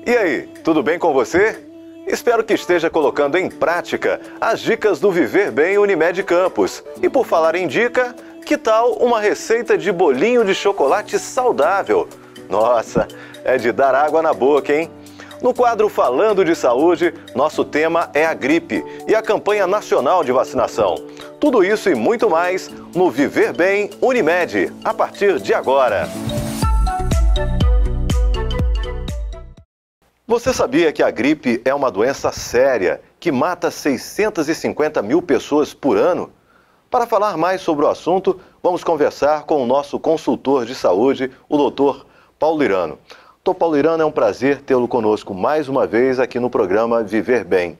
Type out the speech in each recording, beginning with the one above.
E aí, tudo bem com você? Espero que esteja colocando em prática as dicas do Viver Bem Unimed Campos. E por falar em dica, que tal uma receita de bolinho de chocolate saudável? Nossa, é de dar água na boca, hein? No quadro Falando de Saúde, nosso tema é a gripe e a campanha nacional de vacinação. Tudo isso e muito mais no Viver Bem Unimed, a partir de agora. Você sabia que a gripe é uma doença séria que mata 650 mil pessoas por ano? Para falar mais sobre o assunto, vamos conversar com o nosso consultor de saúde, o Dr. Paulo Irano. Dr. Paulo Irano, é um prazer tê-lo conosco mais uma vez aqui no programa Viver Bem.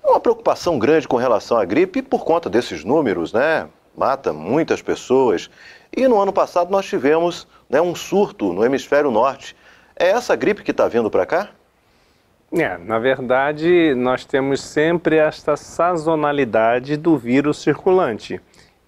É uma preocupação grande com relação à gripe por conta desses números, né? Mata muitas pessoas. E no ano passado nós tivemos, um surto no hemisfério norte. É essa gripe que está vindo para cá? Na verdade, nós temos sempre esta sazonalidade do vírus circulante.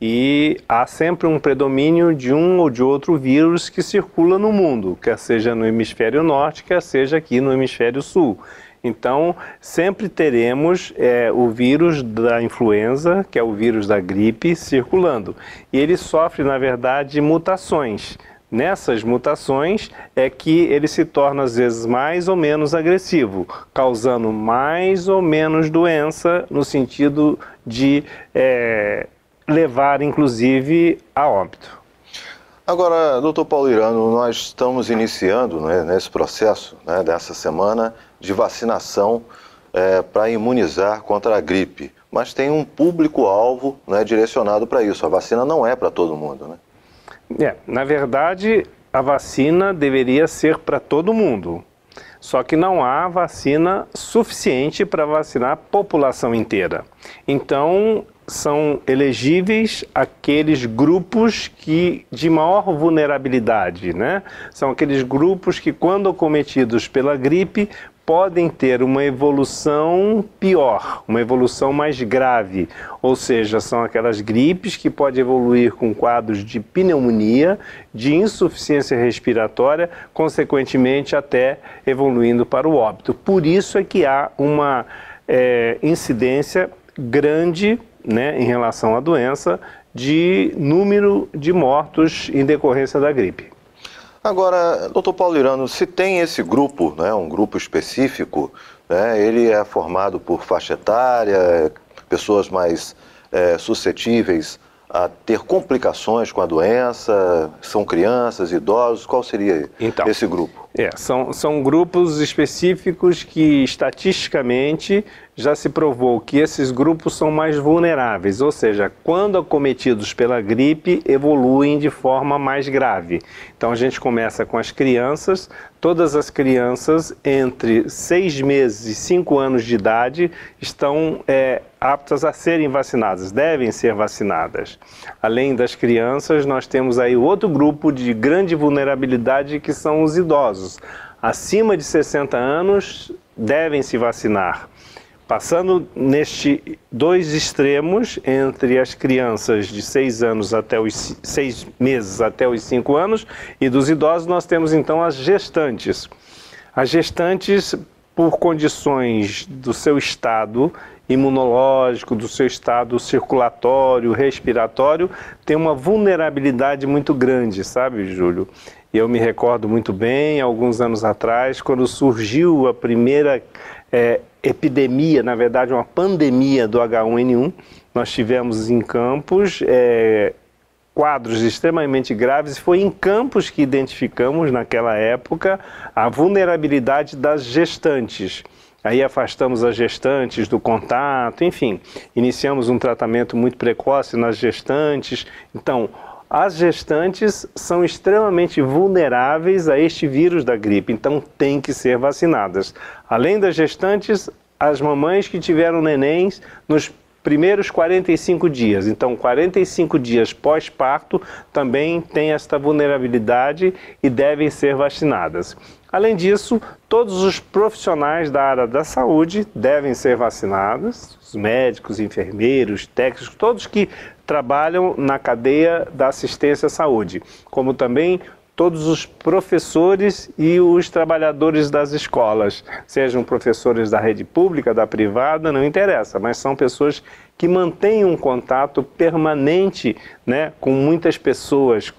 E há sempre um predomínio de um ou de outro vírus que circula no mundo, quer seja no hemisfério norte, quer seja aqui no hemisfério sul. Então, sempre teremos o vírus da influenza, que é o vírus da gripe, circulando. E ele sofre, na verdade, mutações. Nessas mutações é que ele se torna, às vezes, mais ou menos agressivo, causando mais ou menos doença, no sentido de levar, inclusive, a óbito. Agora, doutor Paulo Irano, nós estamos iniciando nesse processo dessa semana de vacinação para imunizar contra a gripe, mas tem um público-alvo direcionado para isso. A vacina não é para todo mundo, Na verdade, a vacina deveria ser para todo mundo, só que não há vacina suficiente para vacinar a população inteira. Então, são elegíveis aqueles grupos de maior vulnerabilidade, São aqueles grupos que, quando acometidos pela gripe, podem ter uma evolução pior, uma evolução mais grave. Ou seja, são aquelas gripes que podem evoluir com quadros de pneumonia, de insuficiência respiratória, consequentemente até evoluindo para o óbito. Por isso é que há uma incidência grande em relação à doença, de número de mortos em decorrência da gripe. Agora, doutor Paulo Irano, se tem esse grupo, um grupo específico, ele é formado por faixa etária, pessoas mais suscetíveis a ter complicações com a doença, são crianças, idosos, qual seria esse grupo? São grupos específicos que, estatisticamente, já se provou que esses grupos são mais vulneráveis, ou seja, quando acometidos pela gripe, evoluem de forma mais grave. Então, a gente começa com as crianças. Todas as crianças entre 6 meses e 5 anos de idade estão aptas a serem vacinadas, devem ser vacinadas. Além das crianças, nós temos aí outro grupo de grande vulnerabilidade, que são os idosos. Acima de 60 anos devem se vacinar. Passando nestes dois extremos, entre as crianças de 6 meses até os 5 anos e dos idosos, nós temos então as gestantes. As gestantes, por condições do seu estado imunológico, do seu estado circulatório, respiratório, têm uma vulnerabilidade muito grande, sabe, Júlio? Eu me recordo muito bem, alguns anos atrás, quando surgiu a primeira epidemia, na verdade uma pandemia do H1N1, nós tivemos em Campos quadros extremamente graves, e foi em Campos que identificamos, naquela época, a vulnerabilidade das gestantes. Aí afastamos as gestantes do contato, enfim, iniciamos um tratamento muito precoce nas gestantes. Então, as gestantes são extremamente vulneráveis a este vírus da gripe, então têm que ser vacinadas. Além das gestantes, as mamães que tiveram nenéns nos primeiros 45 dias. Então, 45 dias pós-parto também têm esta vulnerabilidade e devem ser vacinadas. Além disso, todos os profissionais da área da saúde devem ser vacinados, os médicos, enfermeiros, técnicos, todos que trabalham na cadeia da assistência à saúde, como também todos os professores e os trabalhadores das escolas, sejam professores da rede pública, da privada, não interessa, mas são pessoas que mantêm um contato permanente, né, com muitas pessoas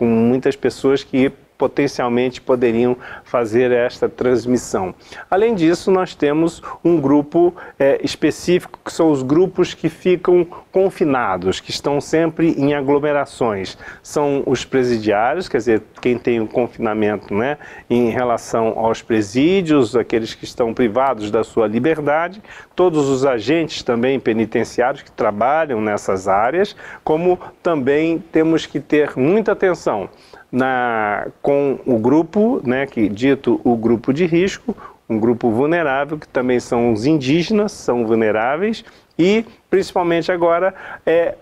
que potencialmente poderiam fazer esta transmissão. Além disso, nós temos um grupo específico, que são os grupos que ficam confinados, que estão sempre em aglomerações. São os presidiários, quer dizer, quem tem o confinamento, né, em relação aos presídios, aqueles que estão privados da sua liberdade, todos os agentes também penitenciários que trabalham nessas áreas, como também temos que ter muita atenção com o grupo, né, que dito o grupo de risco, um grupo vulnerável, que também são os indígenas, são vulneráveis, e principalmente agora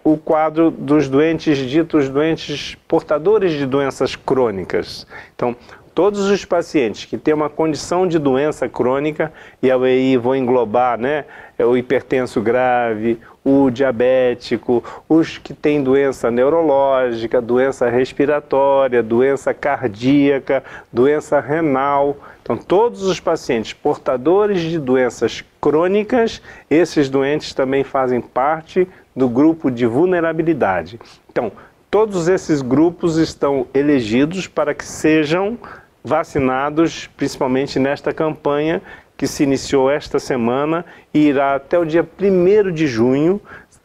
o quadro dos doentes, ditos doentes portadores de doenças crônicas. Então, todos os pacientes que têm uma condição de doença crônica, e aí vou englobar, né, o hipertenso grave, o diabético, os que têm doença neurológica, doença respiratória, doença cardíaca, doença renal. Então, todos os pacientes portadores de doenças crônicas, esses doentes também fazem parte do grupo de vulnerabilidade. Então, todos esses grupos estão elegidos para que sejam vacinados, principalmente nesta campanha que se iniciou esta semana e irá até o dia 1º de junho,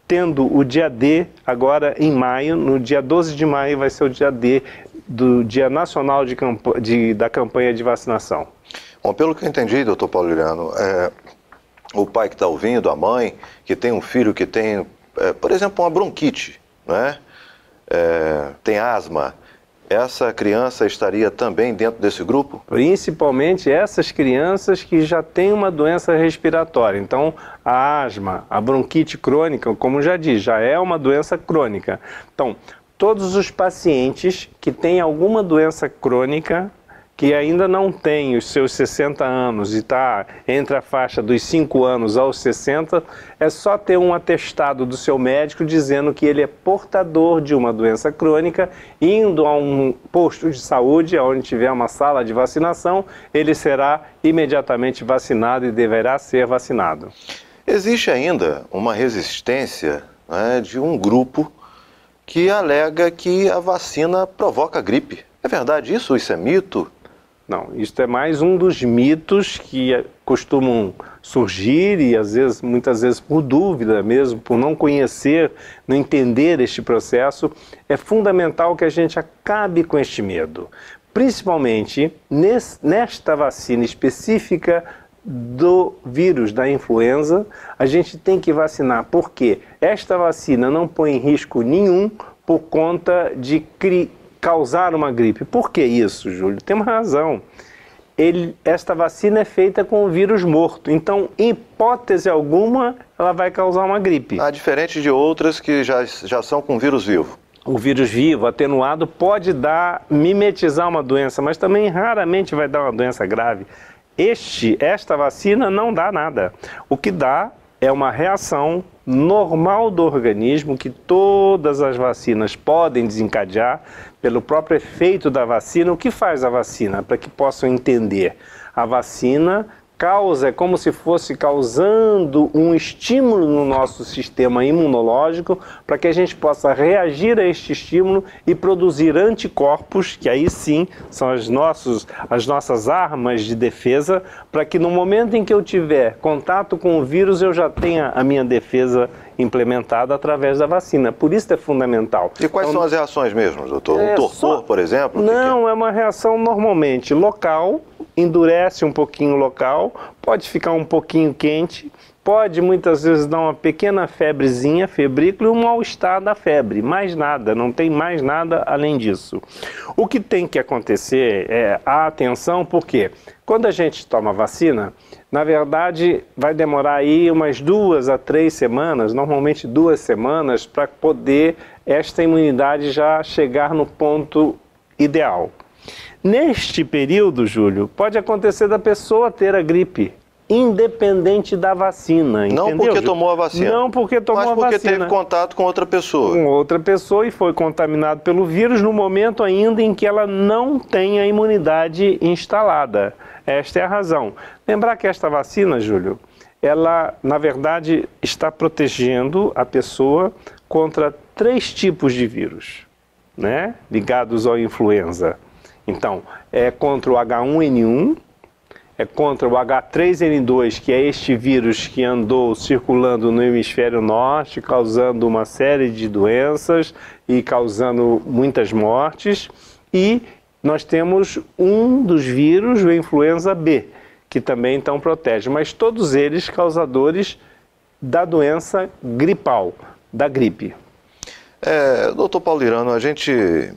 tendo o dia D agora em maio. No dia 12 de maio vai ser o dia D do Dia Nacional da Campanha de Vacinação. Bom, pelo que eu entendi, doutor Paulo Juliano, o pai que está ouvindo, a mãe, que tem um filho que tem, por exemplo, uma bronquite, né? Tem asma, essa criança estaria também dentro desse grupo? Principalmente essas crianças que já têm uma doença respiratória. Então, a asma, a bronquite crônica, como já disse, já é uma doença crônica. Então, todos os pacientes que têm alguma doença crônica, que ainda não tem os seus 60 anos e está entre a faixa dos 5 anos aos 60, é só ter um atestado do seu médico dizendo que ele é portador de uma doença crônica, indo a um posto de saúde, onde tiver uma sala de vacinação, ele será imediatamente vacinado e deverá ser vacinado. Existe ainda uma resistência, né, de um grupo que alega que a vacina provoca gripe. É verdade isso? Isso é mito? Não, isso é mais um dos mitos que costumam surgir e muitas vezes por dúvida mesmo, por não conhecer, não entender este processo. É fundamental que a gente acabe com este medo, principalmente nesta vacina específica do vírus da influenza. A gente tem que vacinar porque esta vacina não põe em risco nenhum por conta de causar uma gripe. Por que isso, Júlio? Tem uma razão. Esta vacina é feita com o vírus morto, então, em hipótese alguma, ela vai causar uma gripe. Diferente de outras que já são com vírus vivo. O vírus vivo, atenuado, pode mimetizar uma doença, mas também raramente vai dar uma doença grave. Esta vacina não dá nada. O que dá é uma reação normal do organismo que todas as vacinas podem desencadear pelo próprio efeito da vacina. O que faz a vacina? Para que possam entender. A vacina é como se fosse causando um estímulo no nosso sistema imunológico para que a gente possa reagir a este estímulo e produzir anticorpos, que aí sim são as nossas armas de defesa, para que no momento em que eu tiver contato com o vírus eu já tenha a minha defesa implementada através da vacina. Por isso é fundamental. E quais são as reações mesmo, doutor? Um torpor, por exemplo? Não, é uma reação normalmente local, endurece um pouquinho o local, pode ficar um pouquinho quente, pode muitas vezes dar uma pequena febrezinha, febrícula e um mal-estar da febre, mais nada, não tem mais nada além disso. O que tem que acontecer é a atenção, porque quando a gente toma vacina, na verdade vai demorar aí umas 2 a 3 semanas, normalmente 2 semanas, para poder esta imunidade já chegar no ponto ideal. Neste período, Júlio, pode acontecer da pessoa ter a gripe independente da vacina, não entendeu? Porque tomou a vacina. Não porque tomou a vacina. Mas porque teve contato com outra pessoa. Com outra pessoa e foi contaminado pelo vírus no momento ainda em que ela não tem a imunidade instalada. Esta é a razão. Lembrar que esta vacina, Júlio, ela, na verdade, está protegendo a pessoa contra 3 tipos de vírus, né? Ligados à influenza. Então, é contra o H1N1, é contra o H3N2, que é este vírus que andou circulando no hemisfério norte, causando uma série de doenças e causando muitas mortes. E nós temos um dos vírus, o influenza B, que também então protege, mas todos eles causadores da doença gripal, da gripe. Doutor Paulo Lirano, a gente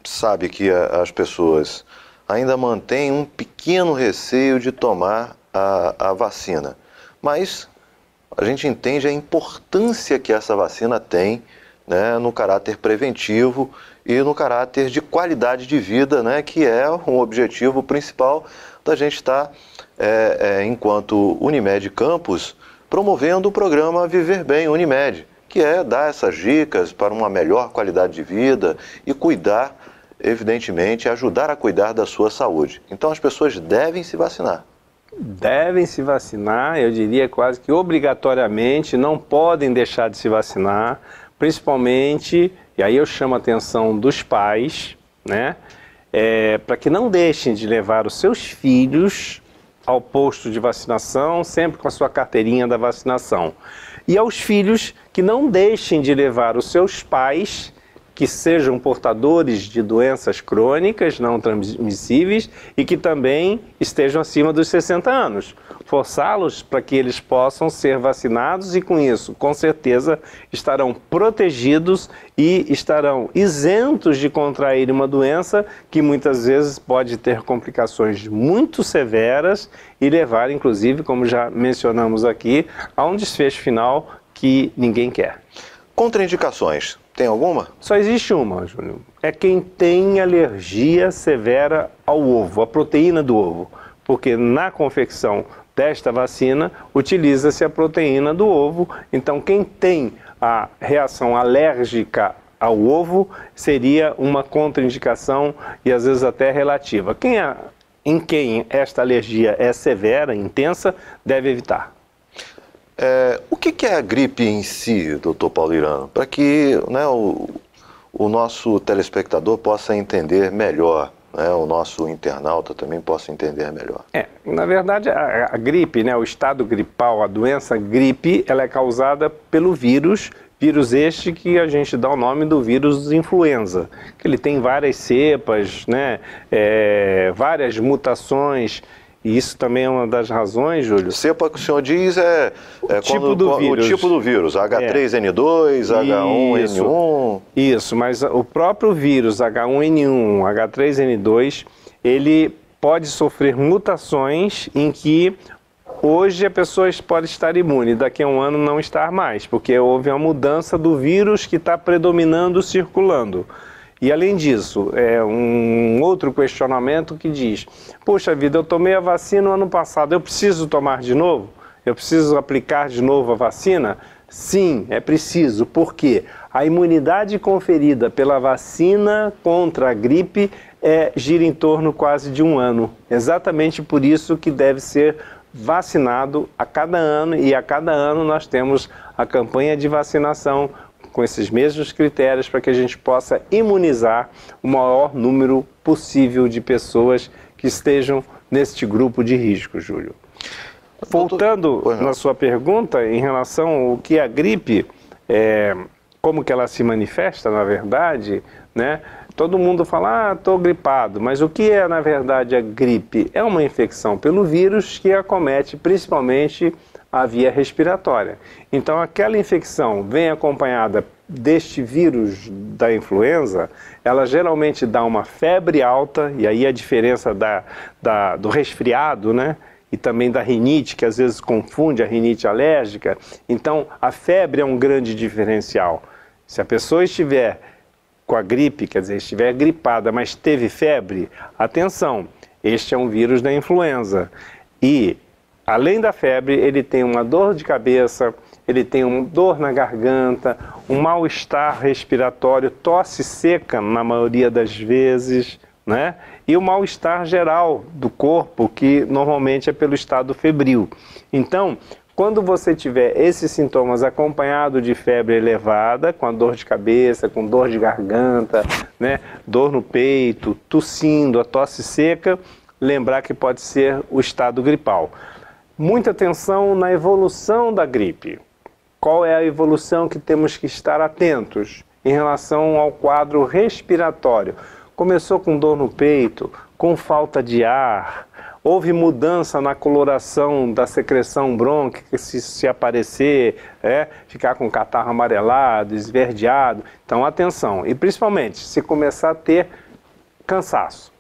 sabe que as pessoas ainda mantêm um pequeno receio de tomar a vacina, mas a gente entende a importância que essa vacina tem, né, no caráter preventivo e no caráter de qualidade de vida, né, que é um objetivo principal da gente estar, enquanto Unimed Campos, promovendo o programa Viver Bem Unimed, que é dar essas dicas para uma melhor qualidade de vida e cuidar, evidentemente, ajudar a cuidar da sua saúde. Então as pessoas devem se vacinar. Devem se vacinar, eu diria quase que obrigatoriamente, não podem deixar de se vacinar, principalmente, e aí eu chamo a atenção dos pais, né, para que não deixem de levar os seus filhos ao posto de vacinação, sempre com a sua carteirinha da vacinação. E aos filhos que não deixem de levar os seus pais, que sejam portadores de doenças crônicas não transmissíveis e que também estejam acima dos 60 anos. Forçá-los para que eles possam ser vacinados e com isso, com certeza, estarão protegidos e estarão isentos de contrair uma doença que muitas vezes pode ter complicações muito severas e levar, inclusive, como já mencionamos aqui, a um desfecho final que ninguém quer. Contraindicações. Tem alguma? Só existe uma, Júnior. É quem tem alergia severa ao ovo, à proteína do ovo. Porque na confecção desta vacina, utiliza-se a proteína do ovo. Então, quem tem a reação alérgica ao ovo seria uma contraindicação e às vezes até relativa. Em quem esta alergia é severa, intensa, deve evitar. O que é a gripe em si, doutor Paulo Lirano? Para que, né, o nosso telespectador possa entender melhor, né, o nosso internauta também possa entender melhor. Na verdade, a gripe, né, o estado gripal, a doença gripe, ela é causada pelo vírus este que a gente dá o nome do vírus influenza, que ele tem várias cepas, né, várias mutações. E isso também é uma das razões, Júlio. Cepa que o senhor diz o tipo do vírus, H3N2, H1N1. Isso, mas o próprio vírus H1N1, H3N2, ele pode sofrer mutações em que hoje a pessoa pode estar imune, daqui a um ano não estar mais, porque houve uma mudança do vírus que está predominando, circulando. E além disso, um outro questionamento que diz, poxa vida, eu tomei a vacina no ano passado, eu preciso tomar de novo? Eu preciso aplicar de novo a vacina? Sim, é preciso, porque a imunidade conferida pela vacina contra a gripe gira em torno quase de um ano. Exatamente por isso que deve ser vacinado a cada ano, e a cada ano nós temos a campanha de vacinação com esses mesmos critérios para que a gente possa imunizar o maior número possível de pessoas que estejam neste grupo de risco, Júlio. Voltando na sua pergunta em relação ao que é a gripe, como que ela se manifesta, na verdade, né? Todo mundo fala, estou gripado, mas o que é, na verdade, a gripe? É uma infecção pelo vírus que acomete principalmente a via respiratória. Então, aquela infecção vem acompanhada deste vírus da influenza, ela geralmente dá uma febre alta, e aí a diferença do resfriado, né? E também da rinite, que às vezes confunde a rinite alérgica. Então, a febre é um grande diferencial. Se a pessoa estiver com a gripe, quer dizer, estiver gripada, mas teve febre, atenção, este é um vírus da influenza. E além da febre, ele tem uma dor de cabeça, ele tem uma dor na garganta, um mal-estar respiratório, tosse seca na maioria das vezes, né? E o mal-estar geral do corpo, que normalmente é pelo estado febril. Então, quando você tiver esses sintomas acompanhado de febre elevada, com a dor de cabeça, com dor de garganta, né, dor no peito, tossindo, a tosse seca, lembrar que pode ser o estado gripal. Muita atenção na evolução da gripe. Qual é a evolução que temos que estar atentos em relação ao quadro respiratório? Começou com dor no peito, com falta de ar, houve mudança na coloração da secreção brônquica, se aparecer, ficar com catarro amarelado, esverdeado. Então, atenção. E principalmente, se começar a ter cansaço,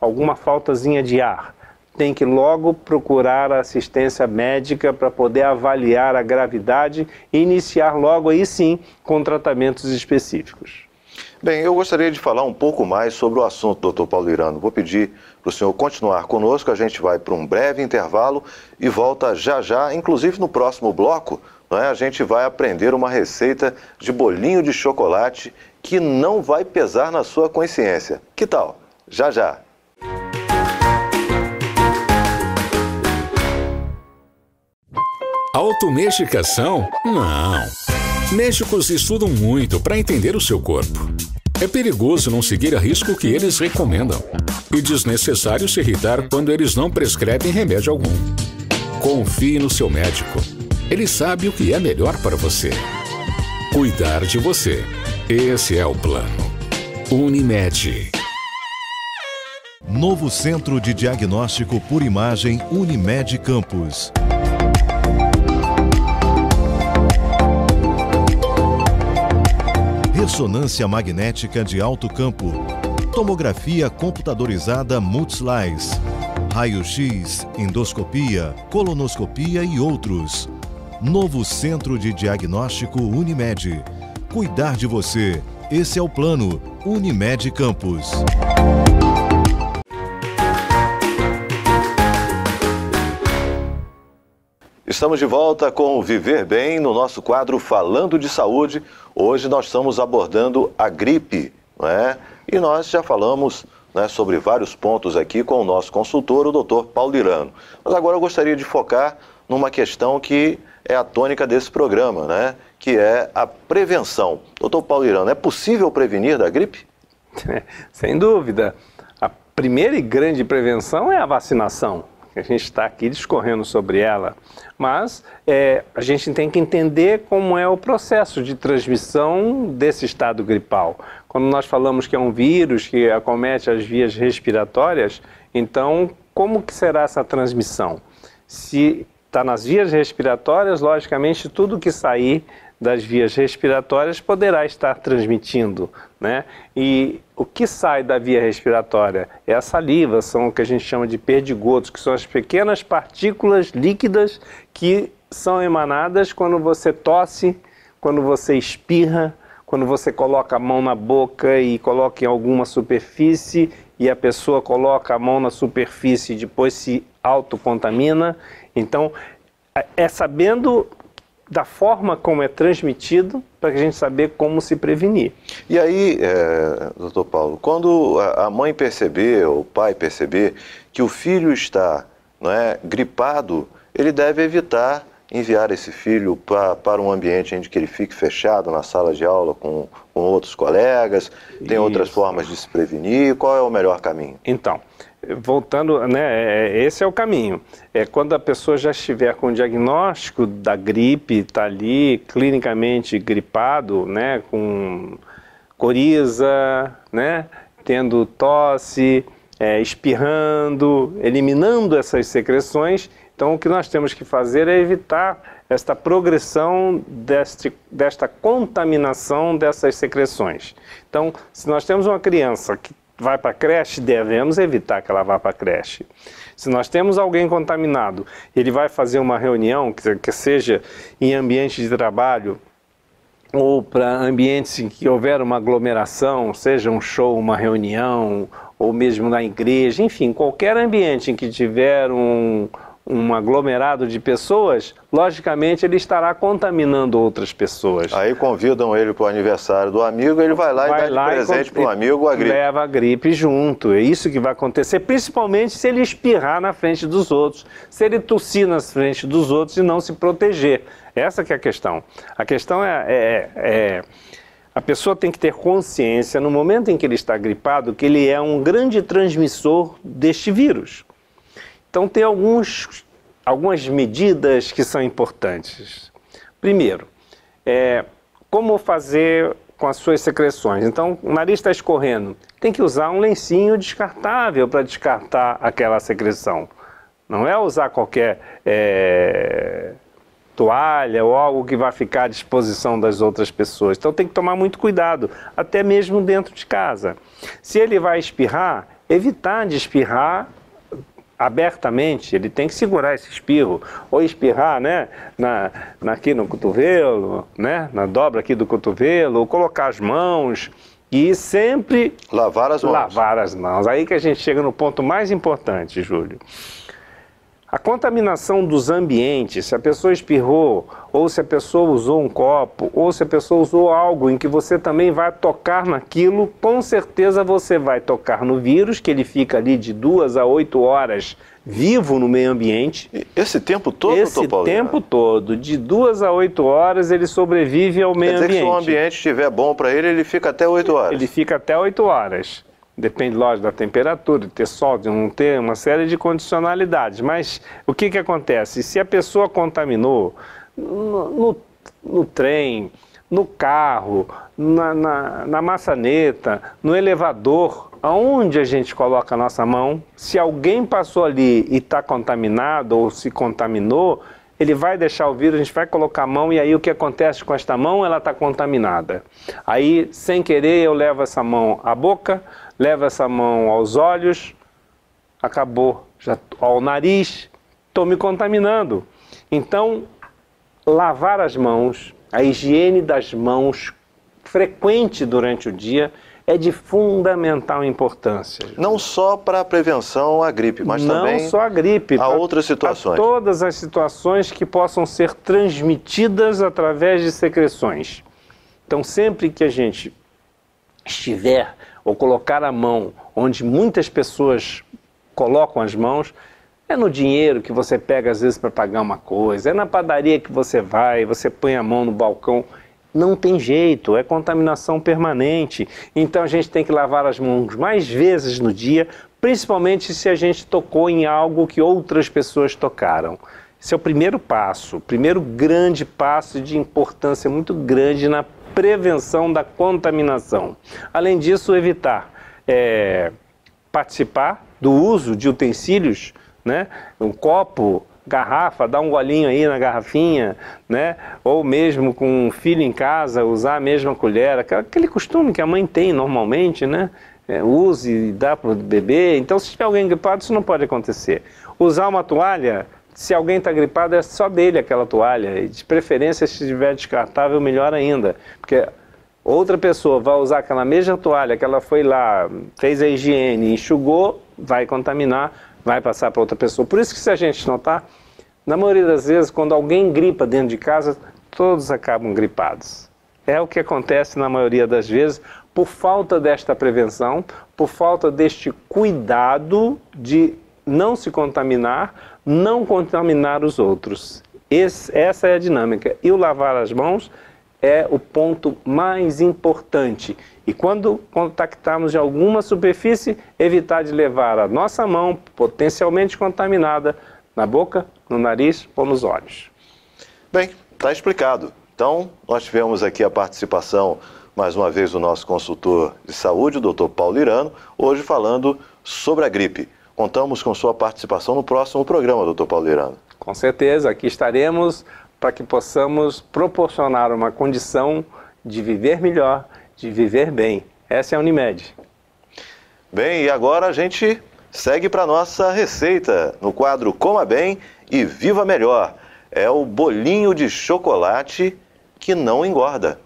alguma faltazinha de ar, tem que logo procurar a assistência médica para poder avaliar a gravidade e iniciar logo aí sim com tratamentos específicos. Bem, eu gostaria de falar um pouco mais sobre o assunto, doutor Paulo Irano. Vou pedir para o senhor continuar conosco, a gente vai para um breve intervalo e volta já já, inclusive no próximo bloco, a gente vai aprender uma receita de bolinho de chocolate que não vai pesar na sua consciência. Que tal? Já já! Automesticação? Não. Médicos estudam muito para entender o seu corpo. É perigoso não seguir a risco que eles recomendam e desnecessário se irritar quando eles não prescrevem remédio algum. Confie no seu médico. Ele sabe o que é melhor para você. Cuidar de você. Esse é o plano. Unimed. Novo Centro de Diagnóstico por Imagem Unimed Campos. Ressonância magnética de alto campo, tomografia computadorizada Multislice, raio-x, endoscopia, colonoscopia e outros. Novo Centro de Diagnóstico Unimed. Cuidar de você. Esse é o plano Unimed Campos. Estamos de volta com o Viver Bem no nosso quadro Falando de Saúde. Hoje nós estamos abordando a gripe, não é? E nós já falamos, né, sobre vários pontos aqui com o nosso consultor, o doutor Paulo Irano. Mas agora eu gostaria de focar numa questão que é a tônica desse programa, né? Que é a prevenção. Doutor Paulo Irano, é possível prevenir da gripe? Sem dúvida. A primeira e grande prevenção é a vacinação. A gente está aqui discorrendo sobre ela, mas a gente tem que entender como é o processo de transmissão desse estado gripal. Quando nós falamos que é um vírus que acomete as vias respiratórias, então como que será essa transmissão? Se está nas vias respiratórias, logicamente tudo que sair das vias respiratórias poderá estar transmitindo, né? E o que sai da via respiratória é a saliva, são o que a gente chama de perdigotos, que são as pequenas partículas líquidas que são emanadas quando você tosse, quando você espirra, quando você coloca a mão na boca e coloca em alguma superfície e a pessoa coloca a mão na superfície e depois se autocontamina. Então, é sabendo da forma como é transmitido, para a gente saber como se prevenir. E aí, doutor Paulo, quando a mãe perceber, ou o pai perceber, que o filho está, não é, gripado, ele deve evitar enviar esse filho para um ambiente em que ele fique fechado na sala de aula com outros colegas. Tem outras formas de se prevenir. Qual é o melhor caminho? Então, voltando, né, esse é o caminho. Quando a pessoa já estiver com o diagnóstico da gripe, está ali clinicamente gripado, né, com coriza, né, tendo tosse, espirrando, eliminando essas secreções. Então, o que nós temos que fazer é evitar esta progressão desta contaminação dessas secreções. Então, se nós temos uma criança que vai para a creche, devemos evitar que ela vá para a creche. Se nós temos alguém contaminado, ele vai fazer uma reunião, que seja em ambiente de trabalho, ou para ambientes em que houver uma aglomeração, seja um show, uma reunião, ou mesmo na igreja, enfim, qualquer ambiente em que tiver um um aglomerado de pessoas, logicamente ele estará contaminando outras pessoas. Aí convidam ele para o aniversário do amigo, ele vai lá e dá de presente para o amigo a gripe. Leva a gripe junto, é isso que vai acontecer, principalmente se ele espirrar na frente dos outros, se ele tossir na frente dos outros e não se proteger. Essa que é a questão. A questão a pessoa tem que ter consciência, no momento em que ele está gripado, que ele é um grande transmissor deste vírus. Então, tem algumas medidas que são importantes. Primeiro, como fazer com as suas secreções. Então, o nariz está escorrendo, tem que usar um lencinho descartável para descartar aquela secreção. Não é usar qualquer toalha ou algo que vai ficar à disposição das outras pessoas. Então, tem que tomar muito cuidado, até mesmo dentro de casa. Se ele vai espirrar, evitar de espirrar abertamente, ele tem que segurar esse espirro, ou espirrar, né, aqui no cotovelo, né, na dobra aqui do cotovelo, ou colocar as mãos e sempre lavar as mãos. Lavar as mãos. Aí que a gente chega no ponto mais importante, Júlio. A contaminação dos ambientes, se a pessoa espirrou, ou se a pessoa usou um copo, ou se a pessoa usou algo em que você também vai tocar naquilo, com certeza você vai tocar no vírus, que ele fica ali de 2 a 8 horas vivo no meio ambiente. Esse tempo todo, Esse tempo todo, de 2 a 8 horas, ele sobrevive ao meio ambiente. Quer dizer que se o ambiente estiver bom para ele, ele fica até 8 horas. Ele fica até 8 horas. Depende, lógico, da temperatura, de ter sol, de não ter uma série de condicionalidades. Mas o que acontece? Se a pessoa contaminou no trem, no carro, na maçaneta, no elevador, aonde a gente coloca a nossa mão, se alguém passou ali e está contaminado ou se contaminou, ele vai deixar o vírus, a gente vai colocar a mão e aí o que acontece com esta mão? Ela está contaminada. Aí, sem querer, eu levo essa mão à boca, levo essa mão aos olhos, acabou, já ao nariz, estou me contaminando. Então, lavar as mãos, a higiene das mãos frequente durante o dia é de fundamental importância. Não só para a prevenção à gripe, mas também não só a gripe, a outras situações. A todas as situações que possam ser transmitidas através de secreções. Então, sempre que a gente estiver ou colocar a mão onde muitas pessoas colocam as mãos, é no dinheiro que você pega às vezes para pagar uma coisa, é na padaria que você vai, você põe a mão no balcão. Não tem jeito, é contaminação permanente. Então a gente tem que lavar as mãos mais vezes no dia, principalmente se a gente tocou em algo que outras pessoas tocaram. Esse é o primeiro passo, o primeiro grande passo de importância muito grande na prevenção da contaminação. Além disso, evitar participar do uso de utensílios, né? Um copo, garrafa, dar um golinho aí na garrafinha, né? Ou mesmo com um filho em casa, usar a mesma colher, aquele costume que a mãe tem normalmente, né? Use e dá para o bebê. Então, se tiver alguém gripado, isso não pode acontecer. Usar uma toalha, se alguém está gripado, é só dele aquela toalha. E de preferência, se estiver descartável, melhor ainda. Porque outra pessoa vai usar aquela mesma toalha que ela foi lá, fez a higiene, enxugou, vai contaminar, vai passar para outra pessoa. Por isso que, se a gente notar, na maioria das vezes, quando alguém gripa dentro de casa, todos acabam gripados. É o que acontece na maioria das vezes, por falta desta prevenção, por falta deste cuidado de não se contaminar, não contaminar os outros. Essa é a dinâmica. E o lavar as mãos é o ponto mais importante. E quando contactarmos de alguma superfície, evitar de levar a nossa mão potencialmente contaminada na boca, no nariz ou nos olhos. Bem, está explicado. Então, nós tivemos aqui a participação, mais uma vez, do nosso consultor de saúde, o Dr. Paulo Irano, hoje falando sobre a gripe. Contamos com sua participação no próximo programa, Dr. Paulo Irano. Com certeza, aqui estaremos para que possamos proporcionar uma condição de viver melhor, de viver bem. Essa é a Unimed. Bem, e agora a gente segue para a nossa receita, no quadro Coma Bem e Viva Melhor. É o bolinho de chocolate que não engorda.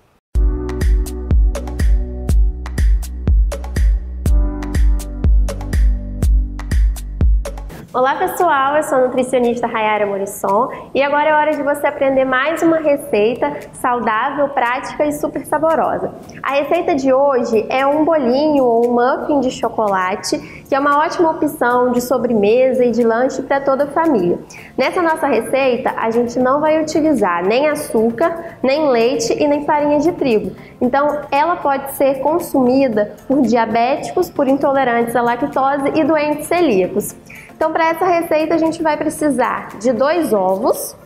Olá pessoal, eu sou a nutricionista Rayara Morisson e agora é hora de você aprender mais uma receita saudável, prática e super saborosa. A receita de hoje é um bolinho ou um muffin de chocolate, que é uma ótima opção de sobremesa e de lanche para toda a família. Nessa nossa receita, a gente não vai utilizar nem açúcar, nem leite e nem farinha de trigo. Então, ela pode ser consumida por diabéticos, por intolerantes à lactose e doentes celíacos. Então, para essa receita, a gente vai precisar de 2 ovos,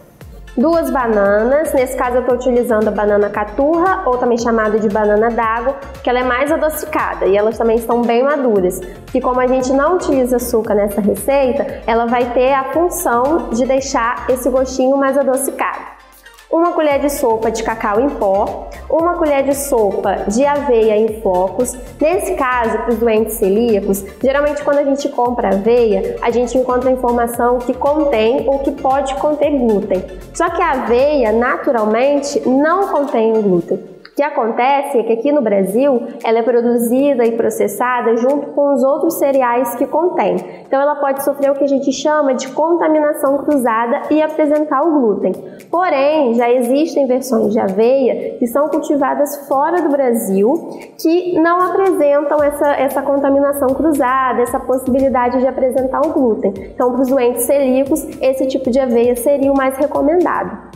2 bananas, nesse caso eu estou utilizando a banana caturra, ou também chamada de banana d'água, porque ela é mais adocicada e elas também estão bem maduras. E como a gente não utiliza açúcar nessa receita, ela vai ter a função de deixar esse gostinho mais adocicado. 1 colher de sopa de cacau em pó, 1 colher de sopa de aveia em flocos. Nesse caso, para os doentes celíacos, geralmente quando a gente compra aveia, a gente encontra a informação que contém ou que pode conter glúten. Só que a aveia, naturalmente, não contém glúten. O que acontece é que aqui no Brasil, ela é produzida e processada junto com os outros cereais que contém. Então ela pode sofrer o que a gente chama de contaminação cruzada e apresentar o glúten. Porém, já existem versões de aveia que são cultivadas fora do Brasil que não apresentam essa contaminação cruzada, essa possibilidade de apresentar o glúten. Então, para os doentes celíacos, esse tipo de aveia seria o mais recomendado.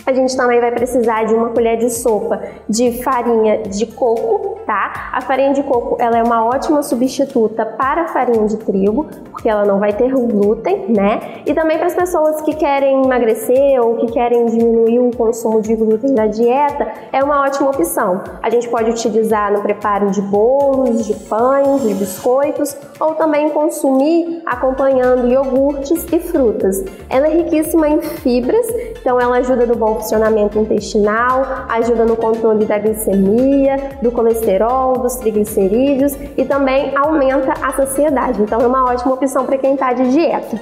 A gente também vai precisar de 1 colher de sopa de farinha de coco, tá? A farinha de coco, ela é uma ótima substituta para a farinha de trigo, porque ela não vai ter glúten, né? E também para as pessoas que querem emagrecer ou que querem diminuir o consumo de glúten na dieta, é uma ótima opção. A gente pode utilizar no preparo de bolos, de pães, de biscoitos, ou também consumir acompanhando iogurtes e frutas. Ela é riquíssima em fibras, então ela ajuda no bom funcionamento intestinal, ajuda no controle da glicemia, do colesterol, dos triglicerídeos e também aumenta a saciedade. Então é uma ótima opção para quem está de dieta.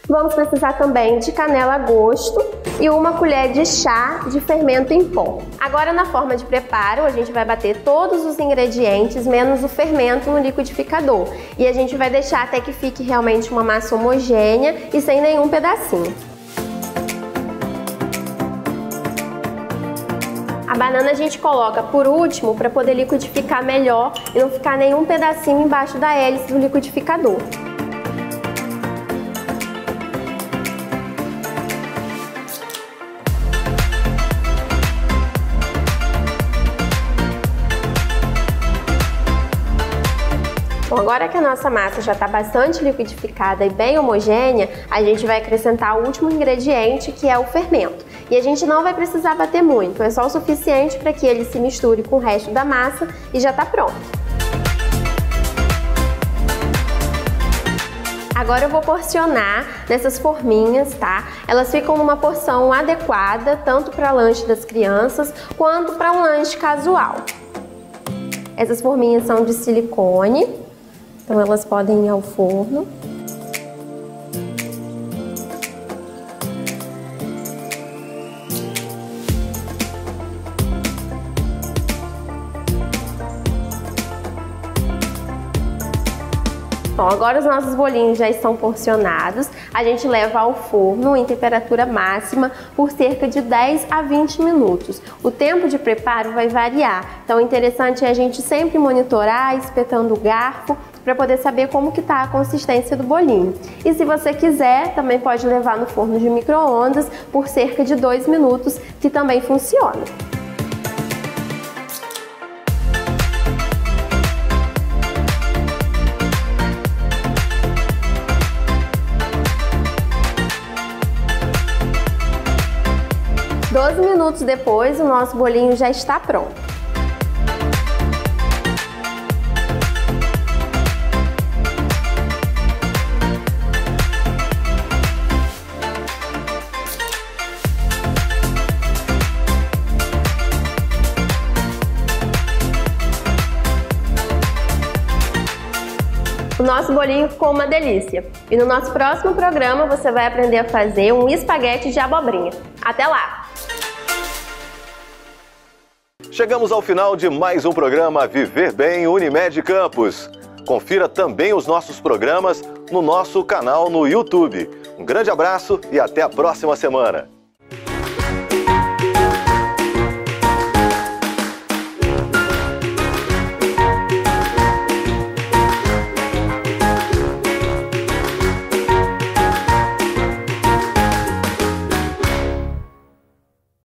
Vamos precisar também de canela a gosto e 1 colher de chá de fermento em pó. Agora, na forma de preparo, a gente vai bater todos os ingredientes menos o fermento no liquidificador e a gente vai deixar até que fique realmente uma massa homogênea e sem nenhum pedacinho. A banana a gente coloca por último para poder liquidificar melhor e não ficar nenhum pedacinho embaixo da hélice do liquidificador. Bom, agora que a nossa massa já está bastante liquidificada e bem homogênea, a gente vai acrescentar o último ingrediente, que é o fermento. E a gente não vai precisar bater muito, é só o suficiente para que ele se misture com o resto da massa e já está pronto. Agora eu vou porcionar nessas forminhas, tá? Elas ficam numa porção adequada, tanto para lanche das crianças, quanto para um lanche casual. Essas forminhas são de silicone, então elas podem ir ao forno. Bom, agora os nossos bolinhos já estão porcionados, a gente leva ao forno em temperatura máxima por cerca de 10 a 20 minutos. O tempo de preparo vai variar, então o interessante é a gente sempre monitorar, espetando o garfo, para poder saber como que está a consistência do bolinho. E se você quiser, também pode levar no forno de micro-ondas por cerca de 2 minutos, que também funciona. Doze minutos depois, o nosso bolinho já está pronto. O nosso bolinho ficou uma delícia. E no nosso próximo programa você vai aprender a fazer um espaguete de abobrinha. Até lá! Chegamos ao final de mais um programa Viver Bem Unimed Campos. Confira também os nossos programas no nosso canal no YouTube. Um grande abraço e até a próxima semana.